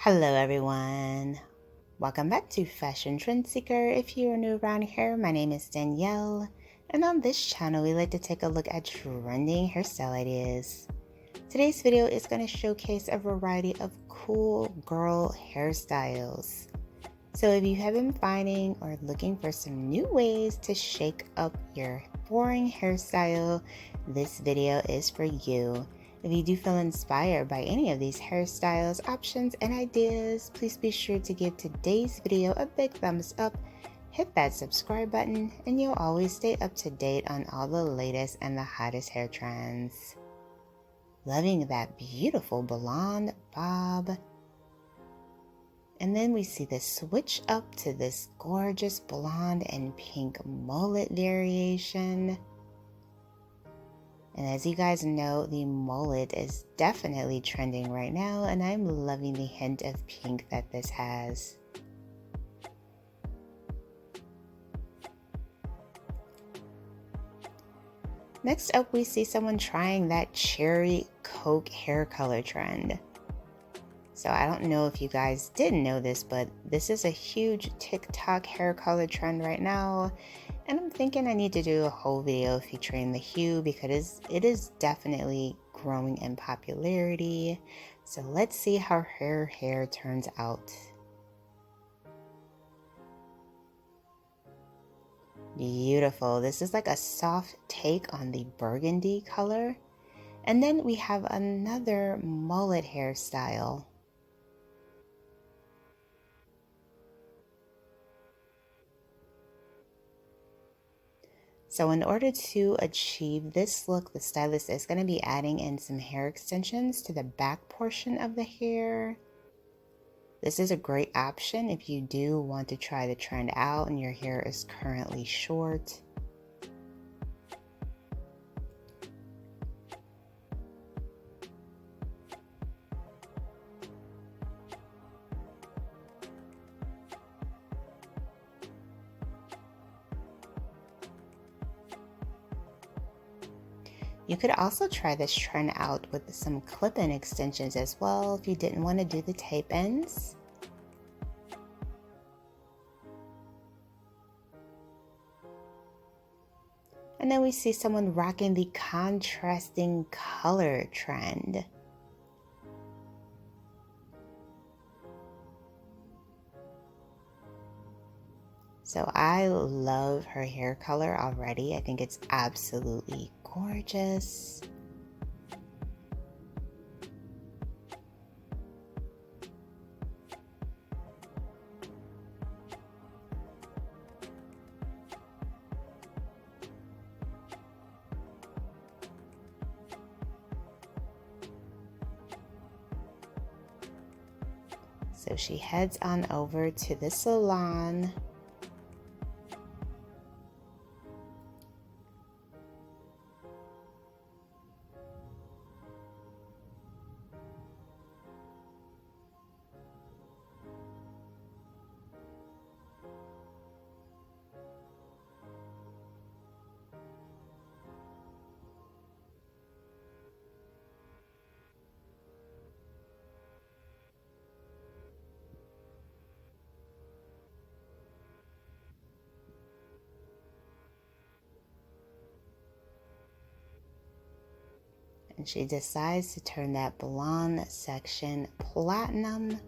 Hello everyone, welcome back to Fashion Trend Seeker. If you are new around here, my name is Danielle, and on this channel we like to take a look at trending hairstyle ideas. Today's video is going to showcase a variety of cool girl hairstyles. So if you have been finding or looking for some new ways to shake up your boring hairstyle, this video is for you. If you do feel inspired by any of these hairstyles, options, and ideas, please be sure to give today's video a big thumbs up, hit that subscribe button, and you'll always stay up to date on all the latest and the hottest hair trends. Loving that beautiful blonde bob. And then we see the switch up to this gorgeous blonde and pink mullet variation. And as you guys know, the mullet is definitely trending right now, and I'm loving the hint of pink that this has. Next up, we see someone trying that cherry coke hair color trend. So I don't know if you guys didn't know this, but this is a huge TikTok hair color trend right now. And I'm thinking I need to do a whole video featuring the hue because it is definitely growing in popularity. So let's see how her hair turns out. Beautiful. This is like a soft take on the burgundy color. And then we have another mullet hairstyle. So in order to achieve this look, the stylist is going to be adding in some hair extensions to the back portion of the hair. This is a great option if you do want to try the trend out and your hair is currently short. You could also try this trend out with some clip-in extensions as well if you didn't want to do the tape ends. And then we see someone rocking the contrasting color trend. So I love her hair color already. I think it's absolutely gorgeous. So she heads on over to the salon. And she decides to turn that blonde section platinum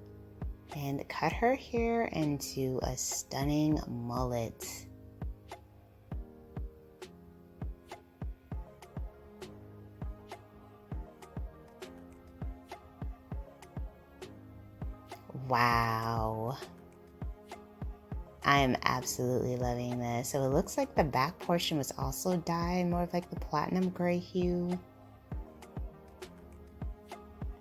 and cut her hair into a stunning mullet. Wow. I am absolutely loving this. So it looks like the back portion was also dyed more of like the platinum gray hue.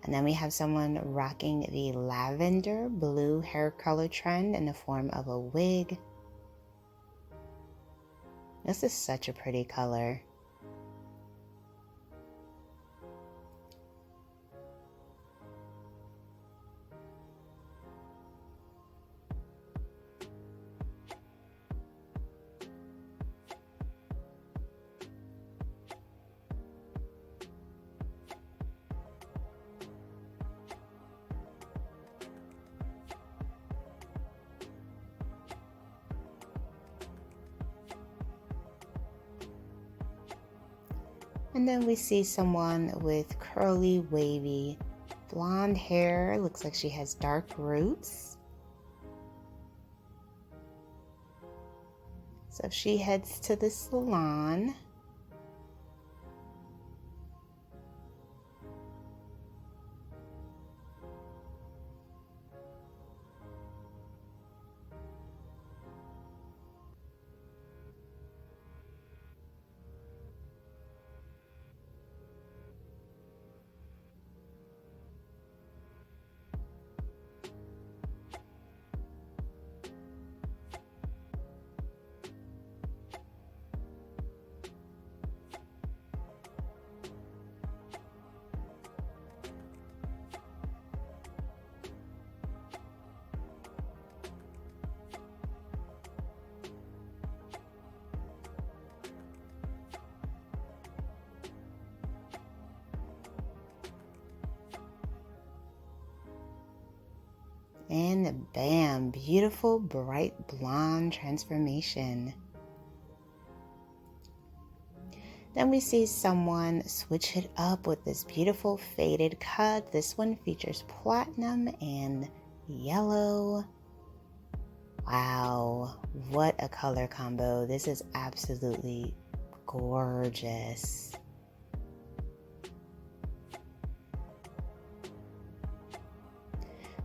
And then we have someone rocking the lavender blue hair color trend in the form of a wig. This is such a pretty color. And then we see someone with curly, wavy, blonde hair. Looks like she has dark roots. So she heads to the salon. And bam, beautiful bright blonde transformation. Then we see someone switch it up with this beautiful faded cut. This one features platinum and yellow. Wow, what a color combo. This is absolutely gorgeous.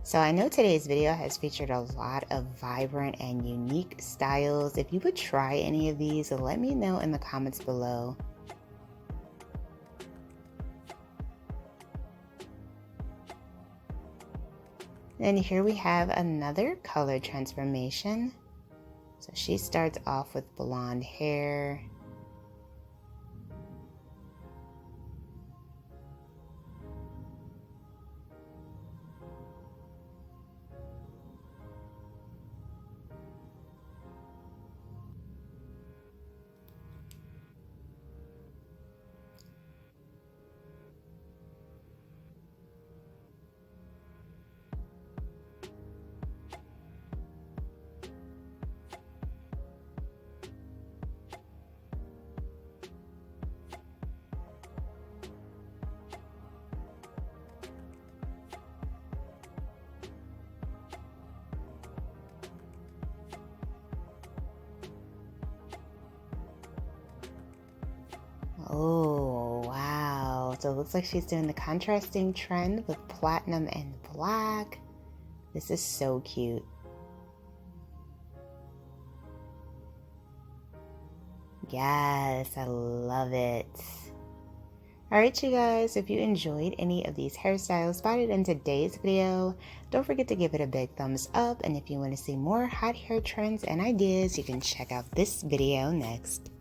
So I know today's video has featured a lot of vibrant and unique styles. If you would try any of these, let me know in the comments below. And here we have another color transformation. So she starts off with blonde hair. Oh, wow. So it looks like she's doing the contrasting trend with platinum and black. This is so cute. Yes, I love it. Alright you guys, if you enjoyed any of these hairstyles spotted in today's video, don't forget to give it a big thumbs up, and if you want to see more hot hair trends and ideas, you can check out this video next.